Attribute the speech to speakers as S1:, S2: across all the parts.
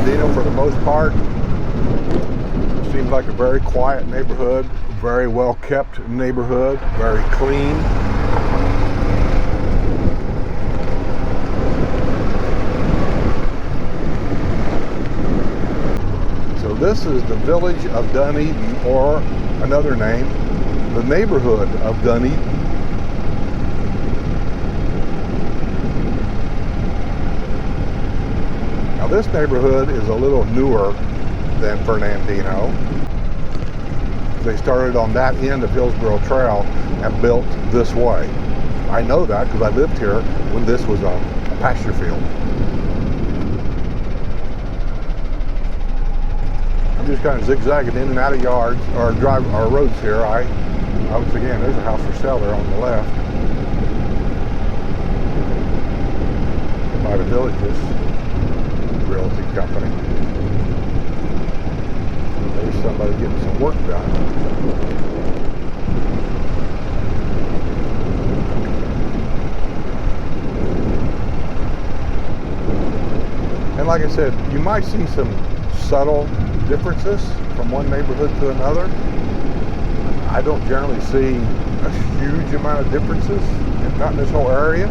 S1: Bernardino, for the most part, seems like a very quiet neighborhood, very well kept neighborhood, very clean. So this is the village of Dunedin, or another name, the neighborhood of Dunedin. Now this neighborhood is a little newer than Fernandino. They started on that end of Hillsborough Trail and built this way. I know that because I lived here when this was a pasture field. I'm just kind of zigzagging in and out of yards or roads here. Once again, there's a house for sale there on the left by the Villages Realty Company. There's somebody getting some work done. And like I said, you might see some subtle differences from one neighborhood to another. I don't generally see a huge amount of differences, not in this whole area.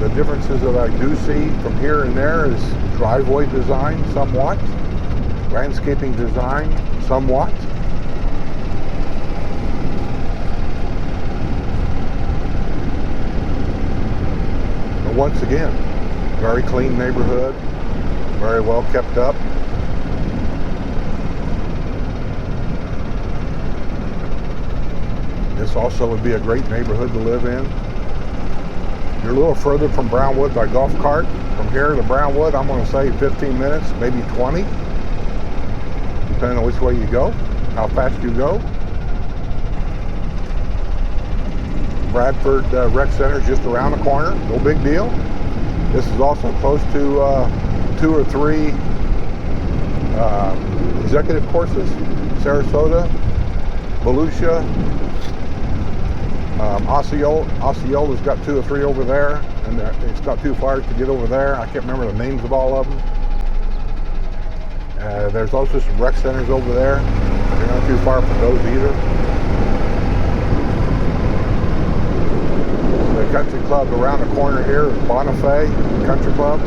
S1: The differences that I do see from here and there is driveway design somewhat, landscaping design somewhat. But once again, very clean neighborhood, very well kept up. This also would be a great neighborhood to live in. You're a little further from Brownwood by golf cart. From here to Brownwood, I'm going to say 15 minutes, maybe 20, depending on which way you go, how fast you go. Bradford Rec Center is just around the corner, no big deal. This is also close to 2 or 3 executive courses, Sarasota, Volusia, Osceola's got 2 or 3 over there, and it's not too far to get over there. I can't remember the names of all of them. There's also some rec centers over there. They're not too far from those either. The country club around the corner here is Bonifay Country Club.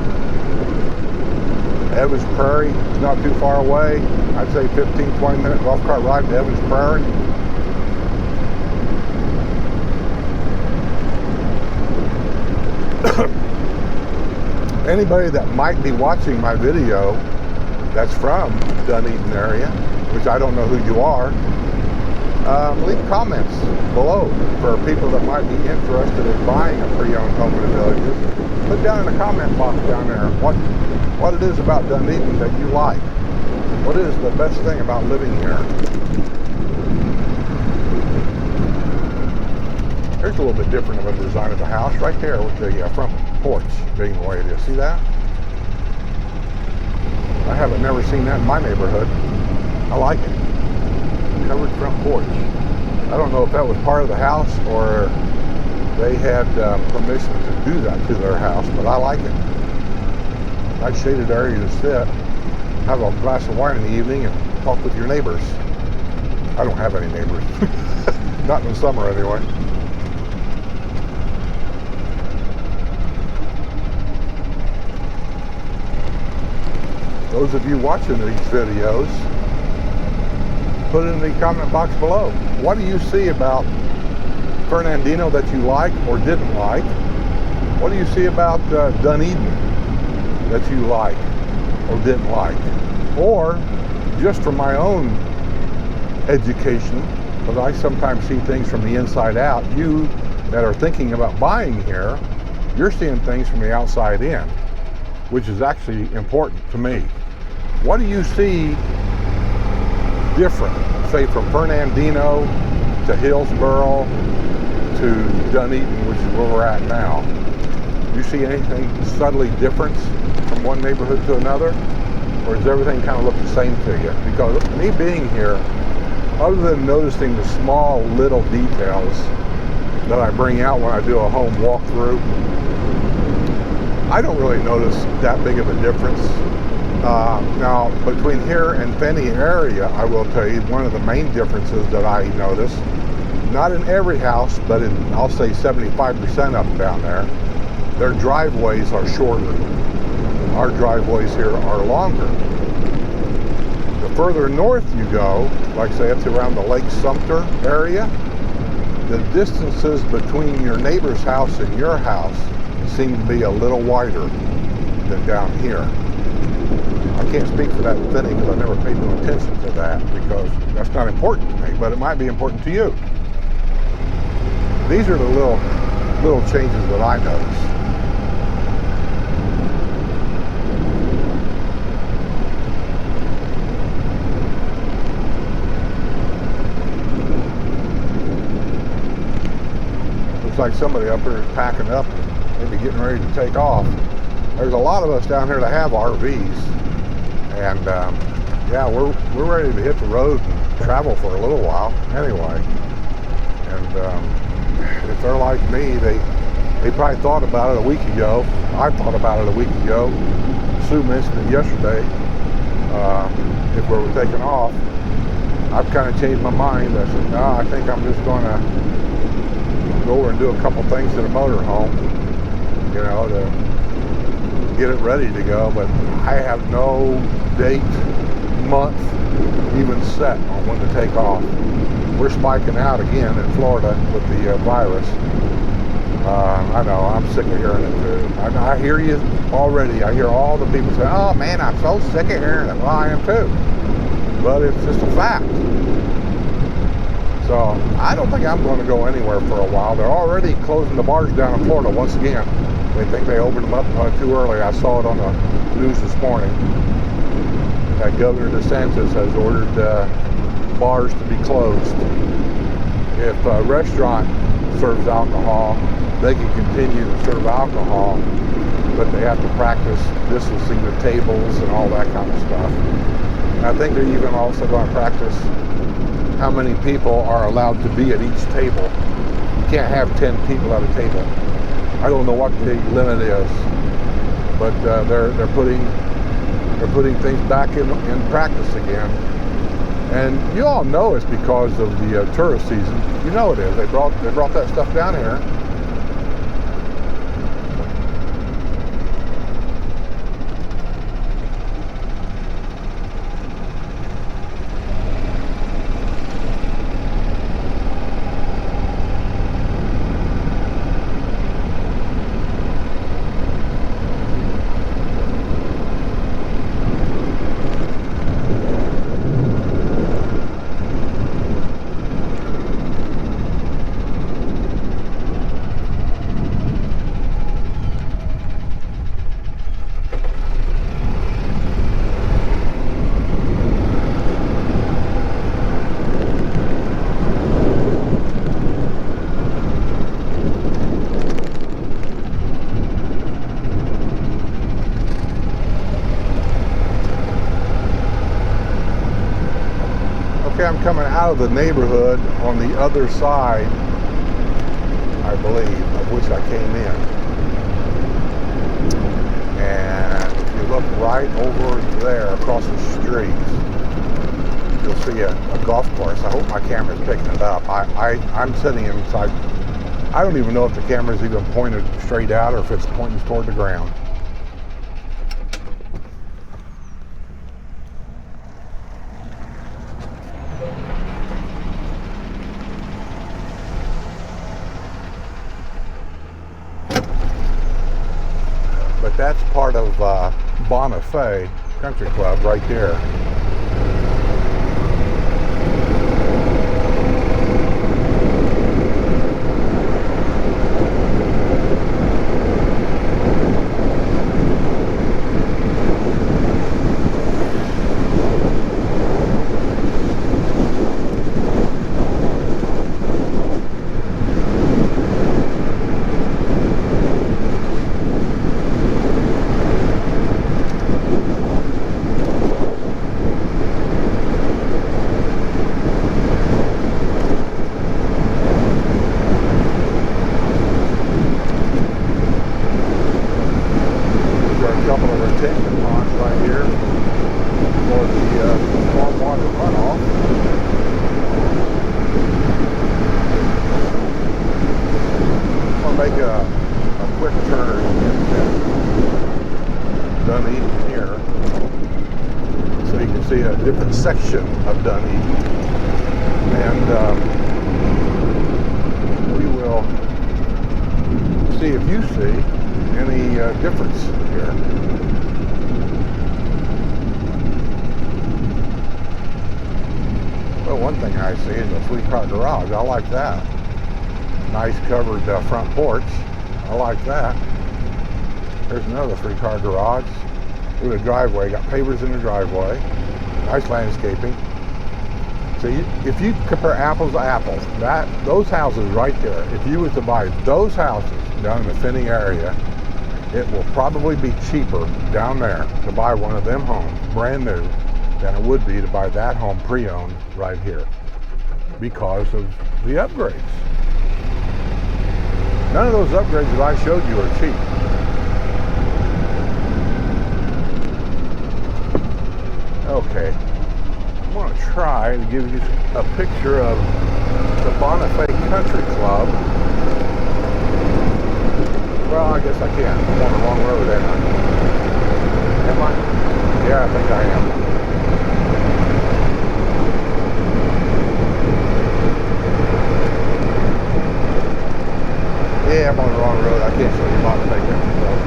S1: Evans Prairie is not too far away. I'd say 15-20 minute golf cart ride to Evans Prairie. Anybody that might be watching my video that's from Dunedin area, which I don't know who you are, leave comments below for people that might be interested in buying a pre-owned home in the Villages. Put down in the comment box down there what it is about Dunedin that you like. What is the best thing about living here? Here's a little bit different of a design of the house right there with the front porch being the way it is. See that? I haven't never seen that in my neighborhood. I like it. Covered front porch. I don't know if that was part of the house or they had permission to do that to their house, but I like it. Nice shaded area to sit, have a glass of wine in the evening, and talk with your neighbors. I don't have any neighbors. Not in the summer anyway. Those of you watching these videos, put it in the comment box below. What do you see about Fernandino that you like or didn't like? What do you see about Dunedin that you like or didn't like? Or, just from my own education, because I sometimes see things from the inside out, you that are thinking about buying here, you're seeing things from the outside in, which is actually important to me. What do you see different, say from Fernandino to Hillsborough to Dunedin, which is where we're at now? Do you see anything subtly different from one neighborhood to another? Or does everything kind of look the same to you? Because me being here, other than noticing the small little details that I bring out when I do a home walkthrough, I don't really notice that big of a difference Now, between here and Finney area, I will tell you one of the main differences that I notice, not in every house, but in, I'll say 75% of them down there, their driveways are shorter. Our driveways here are longer. The further north you go, like say up to around the Lake Sumter area, the distances between your neighbor's house and your house seem to be a little wider than down here. I can't speak for that in Finney because I never paid no attention to that because that's not important to me, but it might be important to you. These are the little changes that I notice. Looks like somebody up here is packing up and maybe getting ready to take off. There's a lot of us down here that have RVs. And yeah, we're ready to hit the road and travel for a little while anyway. And if they're like me, they probably thought about it a week ago. I thought about it a week ago. Sue mentioned it yesterday. If we were taking off, I've kind of changed my mind. I said, no, I think I'm just going to go over and do a couple things to the motorhome, you know, to get it ready to go. But I have no date, month, even set on when to take off. We're spiking out again in Florida with the virus. I know, I'm sick of hearing it too. I hear you already. I hear all the people say, oh man, I'm so sick of hearing it. Well, I am too. But it's just a fact. So I don't think I'm going to go anywhere for a while. They're already closing the bars down in Florida once again. They think they opened them up too early. I saw it on the news this morning. Governor DeSantis has ordered bars to be closed. If a restaurant serves alcohol, they can continue to serve alcohol, but they have to practice distancing the tables and all that kind of stuff. And I think they're even also going to practice how many people are allowed to be at each table. You can't have 10 people at a table. I don't know what the limit is, but they're putting things back in practice again. And you all know it's because of the tourist season. You know it is. They brought that stuff down here. I'm coming out of the neighborhood on the other side, I believe, of which I came in. And if you look right over there across the street, you'll see a golf course. I hope my camera's picking it up. I'm sitting inside. I don't even know if the camera's even pointed straight out or if it's pointing toward the ground. But that's part of Bonifay Country Club right there. make a quick turn into Dunedin here, so you can see a different section of Dunedin, and we will see if you see any difference here. Well, one thing I see is a 3-car garage. I like that. Nice covered front porch. I like that. There's another 3-car garage. Look at the driveway. Got pavers in the driveway. Nice landscaping. So if you compare apples to apples, those houses right there, if you were to buy those houses down in the Finney area, it will probably be cheaper down there to buy one of them homes brand new than it would be to buy that home pre-owned right here, because of the upgrades. None of those upgrades that I showed you are cheap. Okay, I'm going to try to give you a picture of the Bonifay Country Club. Well, I guess I can't. I'm on the wrong road, ain't I? Am I? Yeah, I think I am. Yeah, I'm on the wrong road. I can't show you Bonifay Country Club.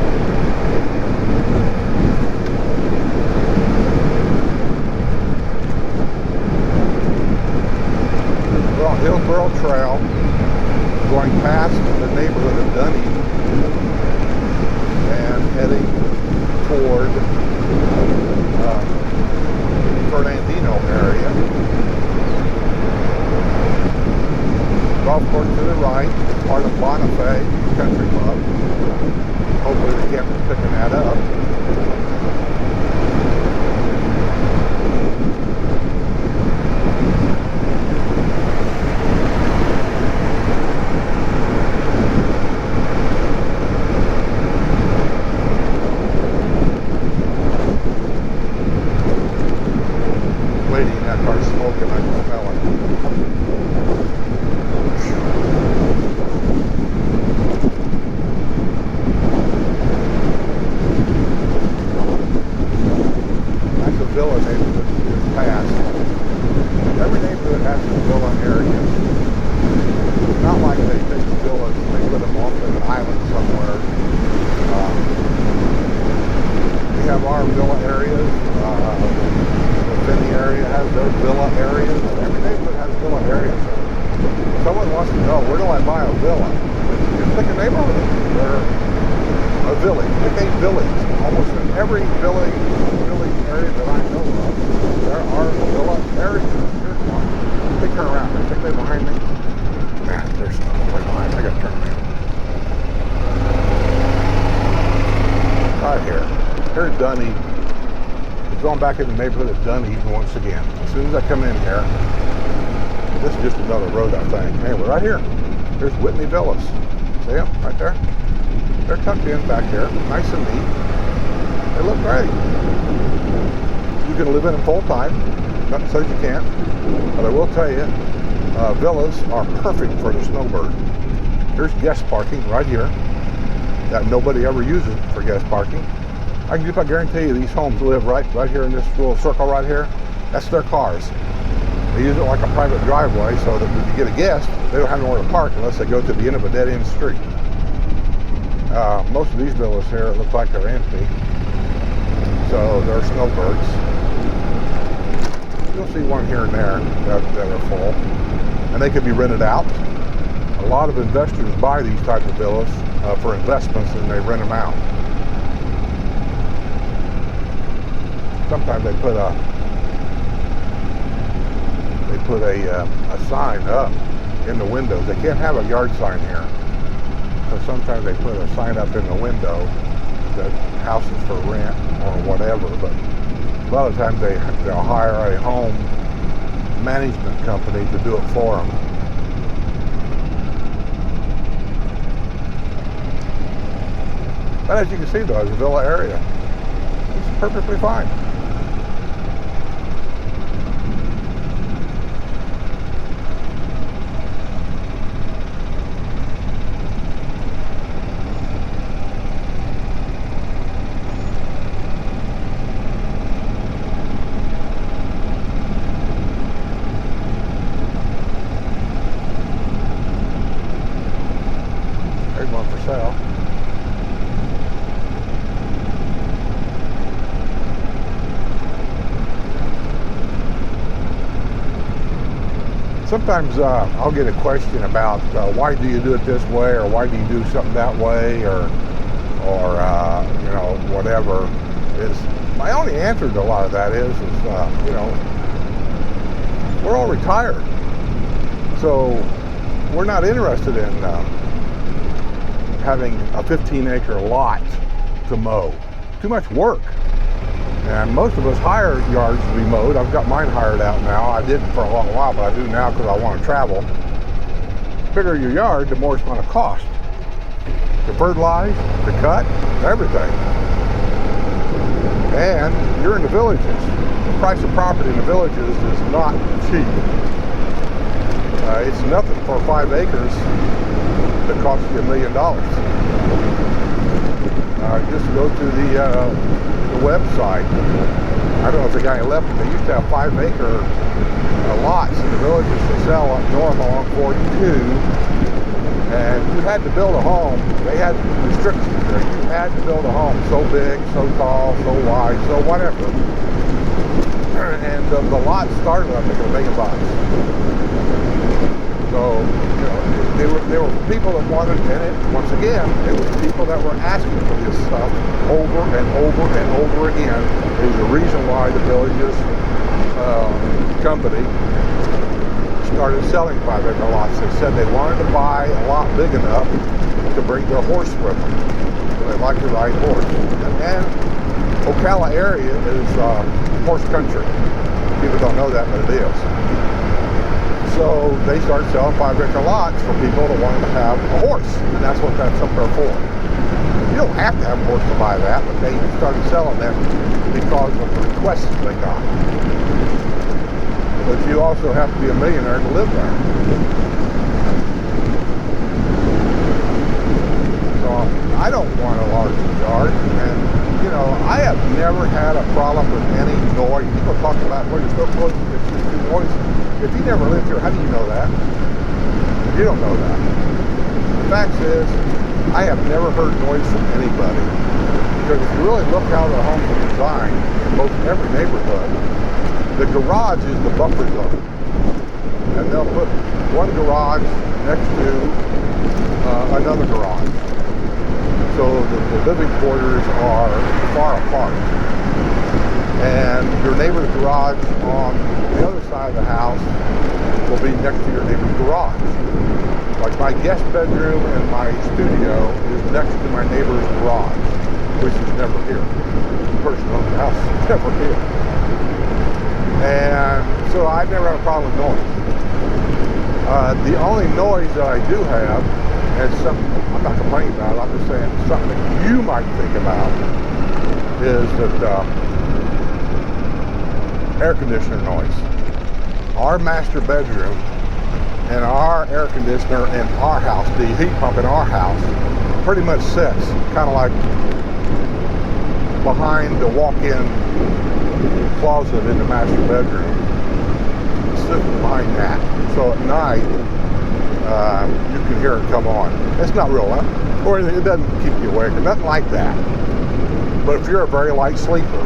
S1: We're on Hillsborough Trail, going past the neighborhood of Dunedin and heading toward Fernandino area. Golf course to the right, part of Bonifay Country Club. Hopefully the camera's picking that up. Waiting, that car's smoking, I can smell it. Villa neighborhood is past. Every neighborhood has a villa area. It's not like they take the villas and they put them off in an island somewhere. We have our villa areas. The Finney area has their villa areas. Every neighborhood has villa areas. If someone wants to know, where do I buy a villa? Just pick a neighborhood. They're a village. Pick a village. Almost in every village area that I know of, there are villa areas. Here's one. They turn around. I think they're behind me. Nah, there's nothing right behind me. I gotta turn around. Right here. Here's Dunedin. We're going back in the neighborhood of Dunedin once again. As soon as I come in here, this is just another road, I think. Hey, we're right here. Here's Whitney Villas. See them right there? They're tucked in back there. Nice and neat. They look great. You can live in them full time. Nothing says you can't. But I will tell you, villas are perfect for the snowbird. Here's guest parking right here that nobody ever uses for guest parking. I can just about guarantee you these homes live right here in this little circle right here. That's their cars. They use it like a private driveway so that when you get a guest, they don't have nowhere to park unless they go to the end of a dead-end street. Most of these villas here, it looks like they're empty. So they're snowbirds. You'll see one here and there that are full. And they can be rented out. A lot of investors buy these types of villas for investments and they rent them out. Sometimes they put a sign up in the windows. They can't have a yard sign here. So sometimes they put a sign up in the window that house is for rent or whatever, but a lot of times they'll hire a home management company to do it for them. But as you can see though, it's a villa area. It's perfectly fine. There's one for sale. Sometimes I'll get a question about why do you do it this way, or why do you do something that way, or you know, whatever. Is my only answer to a lot of that is you know, we're all retired, so we're not interested in having a 15-acre lot to mow. Too much work. And most of us hire yards to be mowed. I've got mine hired out now. I didn't for a long while, but I do now because I want to travel. The bigger your yard, the more it's going to cost. To fertilize, to cut, everything. And you're in the villages. The price of property in the villages is not cheap. It's nothing for 5 acres that costs you $1 million. Just go to the website. I don't know if the guy left, but they used to have 5-acre lots in the villages for sale up north along 42, and you had to build a home. They had restrictions there. You had to build a home so big, so tall, so wide, so whatever. And the lot started, I think, $1 million. So, you know, there were people that wanted, and once again, it was people that were asking for this stuff over and over and over again. It was the reason why the Villages company started selling 5-acre lots. They said they wanted to buy a lot big enough to bring their horse with them. So they like to ride horse. And Ocala area is horse country. People don't know that, but it is. So they started selling 5-acre lots for people that wanted to have a horse, and that's what that's up there for. You don't have to have a horse to buy that, but they started selling them because of the requests they got. But you also have to be a millionaire to live there. So I don't want a large yard, and you know, I have never had a problem with any noise. People talk about, well, you're so close, it's just too noisy. If you never lived here, how do you know that? You don't know that. The fact is, I have never heard noise from anybody. Because if you really look how the homes are designed, in most every neighborhood, the garage is the buffer zone. And they'll put one garage next to another garage. So the living quarters are far apart. And your neighbor's garage on the other side of the house will be next to your neighbor's garage. Like my guest bedroom and my studio is next to my neighbor's garage, which is never here. The person owns the house is never here. And so I've never had a problem with noise. The only noise that I do have, and something I'm not complaining about, I'm just saying something that you might think about, is that air conditioner noise. Our master bedroom and our air conditioner in our house, the heat pump in our house, pretty much sits kind of like behind the walk-in closet in the master bedroom. It sits behind that. So at night, you can hear it come on. It's not real loud, or it doesn't keep you awake or nothing like that. But if you're a very light sleeper,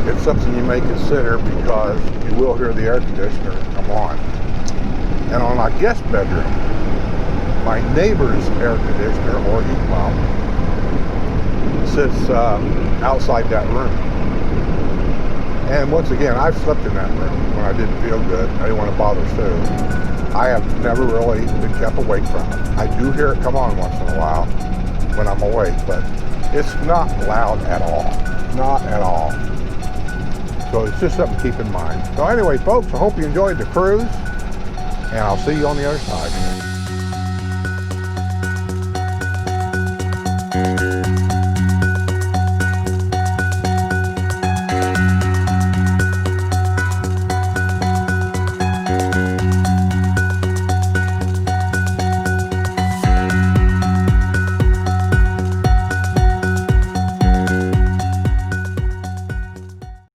S1: it's something you may consider, because you will hear the air conditioner come on. And on my guest bedroom, my neighbor's air conditioner or heat pump sits outside that room. And once again, I've slept in that room when I didn't feel good. I didn't want to bother Sue. I have never really been kept awake from it. I do hear it come on once in a while when I'm awake, but it's not loud at all. Not at all. So it's just something to keep in mind. So anyway, folks, I hope you enjoyed the cruise, and I'll see you on the other side.